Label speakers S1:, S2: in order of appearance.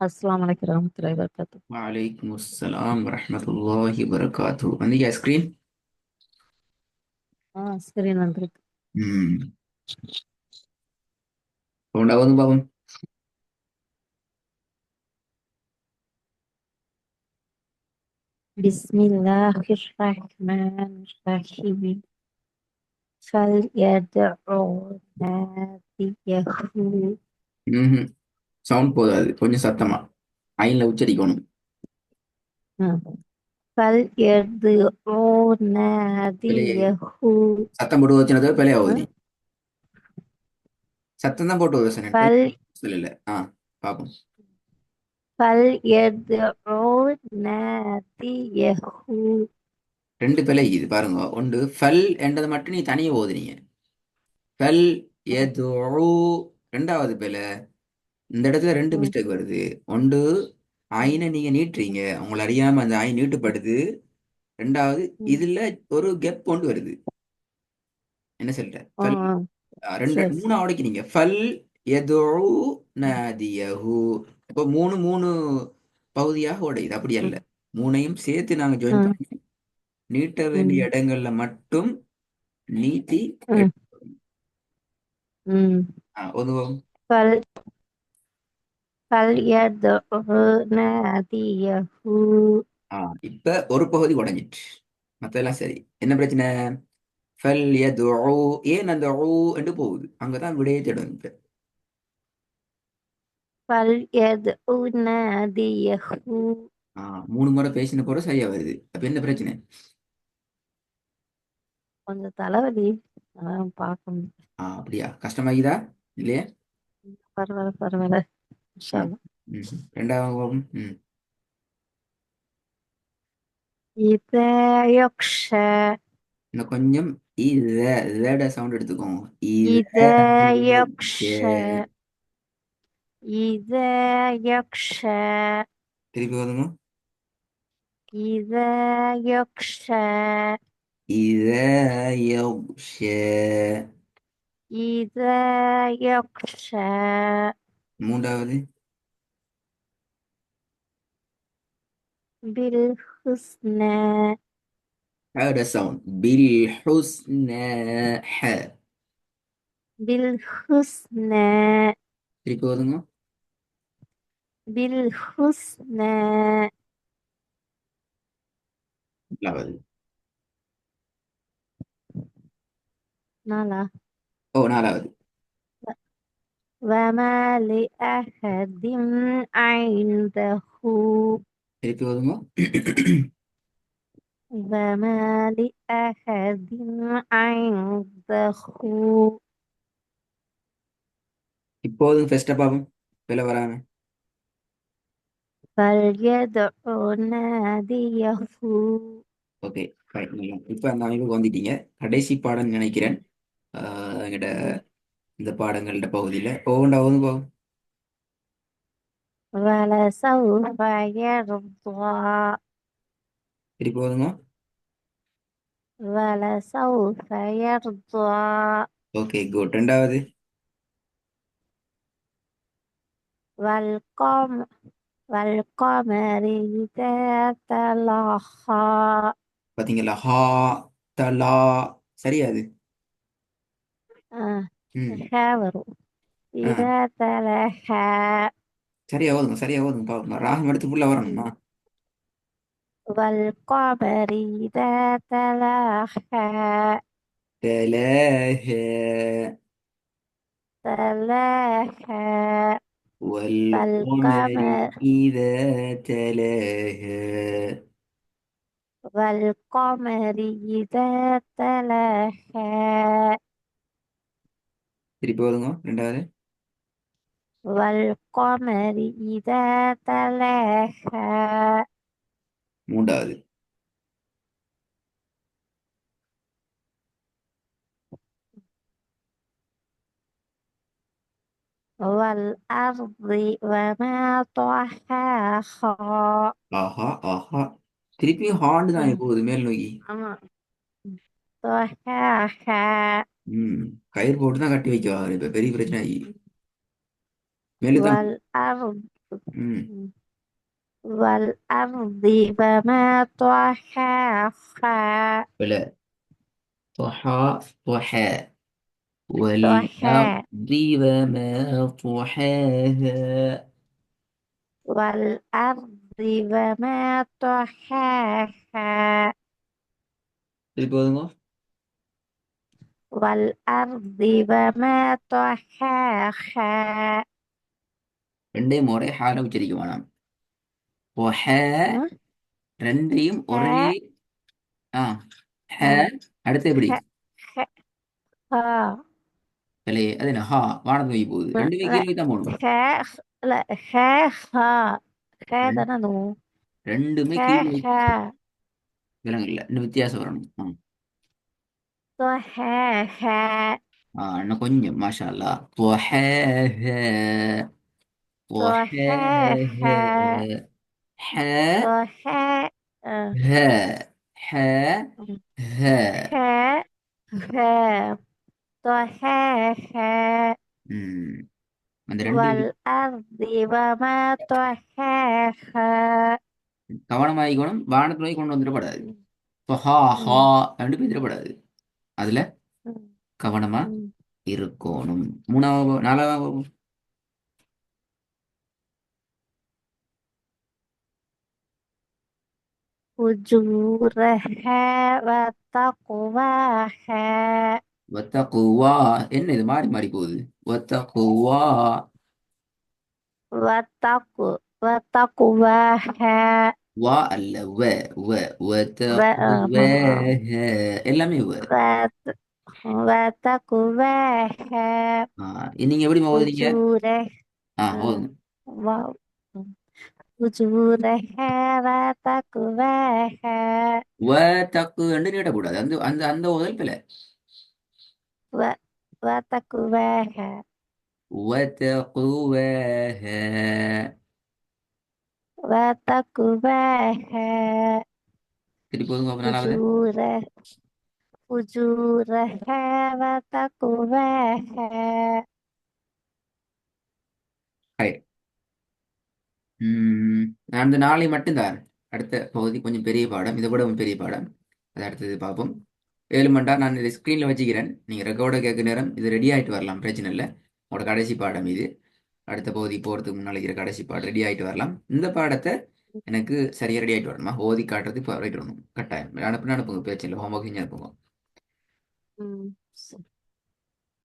S1: அஸ்ஸலாமு அலைக்கும் வரஹ்மத்துல்லாஹி வபரகாத்துஹ்.
S2: وعليكم السلام ورحمة الله وبركاته عندك آيس كريم؟
S1: சரி வந்திருக்கு.
S2: امم ഉണ്ടാവുമെന്ന് പാപം.
S1: பிஸ்மில்லாஹிர் ரஹ்மானிர் ரஹீம். ஃபல்யதுஉ நாதியஹு.
S2: சவுண்ட் போதாது, கொஞ்சம் சத்தமா ஐன்ல உச்சரிக்கணும்.
S1: ஃபல்யதுஉ
S2: பிள்ளையே
S1: நாதியஹு.
S2: சத்தம் போட்டு வச்சுனது பிள்ளையாவது
S1: ஆ,
S2: நீ சத்தம் தான் போட்டு வசனன்
S1: ஃபல்
S2: இல்ல. பாப்போம்.
S1: ஃபல்யதுஉ நாதியஹு.
S2: ரெண்டு பிள்ளை இது பாருங்க. ஒன்று ஃபல் என்றது மட்டும் நீ தனியே ஓதுனீங்க. ஃபல் எதுஉ. ரெண்டாவது பிள்ளை இந்த இடத்துல ரெண்டு
S1: ம்,
S2: மிஸ்டேக் வருது. ஒன்று
S1: ம்,
S2: ஐனை நீங்க நீட்டுறீங்க, உங்களை அறியாம அந்த ஐ நீட்டுப்படுது. ரெண்டாவது
S1: ம்.
S2: இதுல ஒரு கெப் கொண்டு வருது. என்ன சொல்ற
S1: ஆ,
S2: ஃபல்.
S1: ஆ,
S2: ரெண்டு
S1: சரி
S2: மூணு
S1: சரி.
S2: உடைக்கிறீங்க. ஃபல் எதுஉ
S1: ம்,
S2: நாதியஹு. இப்போ மூணு மூணு பகுதியாக உடையுது. அப்படி அல்ல,
S1: ம்,
S2: மூணையும் சேர்த்து நாங்க ஜாயின்
S1: ம்,
S2: பண்ணி நீட்ட வேண்டிய
S1: ம்,
S2: இடங்கள்ல மட்டும் நீட்டி
S1: ம், ம்.
S2: உதவும்.
S1: ஃபல் فليدع ناديه.
S2: இப்ப ஒரு பகுதி உடைஞ்சிட்டு, மத்ததெல்லாம் சரி. என்ன பிரச்சனை? ஃபல் எதுஉ. ஏன் அந்த ஊ என்று போகுது? அங்கதான் விடையை தேடும் இப்ப.
S1: فليدع ناديه.
S2: மூணு முறை பேசின போற சரியா வருது. அப்ப என்ன பிரச்சனை?
S1: கொஞ்சம் தலைவலி, அதான் பார்க்கணும்.
S2: அப்படியா? கஷ்டமாகிதா இல்லையா?
S1: பரவாயில்ல பரவாயில்ல, இன்ஷா
S2: ஆ.
S1: அல்லாஹ்.
S2: ரெண்டாவது
S1: إذا يخشى.
S2: இன்னும் கொஞ்சம் இத சவுண்ட் எடுத்துக்கோங்க. இத
S1: إذا يخشى. إذا يخشى.
S2: திருப்பி வருங்க.
S1: إذا يخشى.
S2: இத யக்ஷ.
S1: إذا يخشى.
S2: மூன்றாவது
S1: بالحسنى.
S2: சவுண்ட் பில் ஹுஸ்ன. ஹ.
S1: بالحسنى.
S2: திருப்பி வருங்க.
S1: بالحسنى.
S2: நாலாவது.
S1: نالا.
S2: நாலாவது.
S1: وما لأحد عنده.
S2: திருப்பி வருங்க.
S1: وما لأحد عنده.
S2: இப்போதும் ஃபெஸ்ட பாப்போம், வில வராம.
S1: فليدع ناديه.
S2: ஓகே, இப்ப அந்த அமைப்புக்கு வந்துட்டீங்க. கடைசி பாடம் நினைக்கிறேன். எங்கிட்ட இந்த பாடங்கள்ட பகுதியில ஒவ்வொன்றாவது போகும்.
S1: ولسوف يرضى.
S2: திருப்பி வருங்க.
S1: ولسوف يرضى.
S2: Okay, good. ரெண்டாவது.
S1: والقمر. والقمر إذا تلاها.
S2: பாத்தீங்களா? ஹா தலா. சரியா அது?
S1: آه.
S2: ம்.
S1: خبر.
S2: ஆ,
S1: إذا تلاها.
S2: சரியா ஓதுங்க, சரியா ஓதுங்க பாப்போம். ராகம் எடுத்து ஃபுல்லா வரணுமா?
S1: والقمر إذا تلاها.
S2: تلاها.
S1: تلاها.
S2: والقمر
S1: فالقمر.
S2: إذا تلاها.
S1: والقمر إذا تلاها.
S2: திருப்பி ஓதுங்க ரெண்டாவது.
S1: والقمر إذا تلاها.
S2: மூன்றாவது.
S1: والأرض وما طحاها.
S2: ஆஹா ஆஹா. திருப்பியும் ஹார்டு தான்
S1: ம்,
S2: போகுது மேல் நோக்கி.
S1: ஆமா. طحاها.
S2: ம். கயிறு போட்டு தான் கட்டி வைக்க இப்ப பெரிய பிரச்சனை ஆகி. மேலு தான்.
S1: والأرض
S2: ம்.
S1: والأرض وما طحاها
S2: பிள்ளை. طحا طحا
S1: طحا
S2: والأرض وما طحاها.
S1: والأرض وما طحاها
S2: திருப்பி ஓதுங்க.
S1: والأرض وما طحاها
S2: ரெண்டையும் ஒரே ஹால உச்சரிக்க வேணாம். طحا
S1: ها
S2: ரெண்டையும் ஒரே
S1: ها
S2: ஆ ஹ.
S1: ها
S2: அடுத்து எப்படி?
S1: ها ها
S2: பிள்ளையே அது என்ன ஹா வானத்தை நோக்கி போகுது, ரெண்டுமே
S1: لا
S2: கீழே தான் போகணும்.
S1: ها لا ها ها ها ده
S2: ரெண்-
S1: أنا نو
S2: ரெண்டுமே
S1: ها
S2: கீழே
S1: ها
S2: விலங்குல இன்னும் வித்தியாசம் வரணும்.
S1: طحاها
S2: இன்னும் கொஞ்சம் மாஷா அல்லா. طحاها طحاها
S1: طحاها
S2: ح
S1: طحا آه.
S2: ها ح ها.
S1: ها ها طحاها
S2: ம். அந்த ரெண்டு
S1: والأرض وما طحاها
S2: கவனமாயிக்கணும், வானத்தை நோக்கி கொண்டு வந்துடப்படாது. ஹா ஹா ரெண்டு பேர் அதுல கவனமா இருக்கணும். மூணாவது நாலாவது
S1: فجورها وتقواها
S2: வத்தகுவா. என்ன இது மாறி மாறி போகுது? வத்தகுவா.
S1: وتقواها
S2: வா அல்ல வ. வ
S1: و-
S2: வத்தகுவஹ. எல்லாமே வ.
S1: وت- وتقواها
S2: ஆ, நீங்க எப்படி ஓதுறீங்க?
S1: فجورها
S2: ஓதுங்க.
S1: واو. فجورها وتقواها
S2: வ தக்கு ரெண்டு நீட்டக்கூடாது, அந்த அந்த அந்த ஓதல் பிள்ளை.
S1: و- وتقواها
S2: வத்தகுவஹ.
S1: وتقواها
S2: திருப்பி ஓதுங்க பாப்போம் நாலாவது.
S1: فجورها فجورها وتقواها
S2: ஹை. நான் அந்த நாளை மட்டும்தான். அடுத்த பகுதி கொஞ்சம் பெரிய பாடம், இதை விட கொஞ்சம் பெரிய பாடம். அது அடுத்தது பார்ப்போம். 7 மண்டா நான் இதை ஸ்க்ரீனில் வச்சுக்கிறேன். நீங்கள் ரெக்கார்டை கேட்க நேரம் இது ரெடி ஆகிட்டு வரலாம், பிரச்சனை இல்லை. உங்களோட கடைசி பாடம் இது. அடுத்த பகுதி போகிறதுக்கு முன்னால் இருக்கிற கடைசி பாடம் ரெடி ஆகிட்டு வரலாம். இந்த பாடத்தை எனக்கு சரியாக ரெடி ஆகிட்டு வரணுமா, ஓதி காட்டுறது இப்போ ரைட் வரணும் கட்டாயம். அனுப்புங்க, பிரச்சனை இல்லை. ஹோம்ஒர்க் செஞ்சு அனுப்புங்க.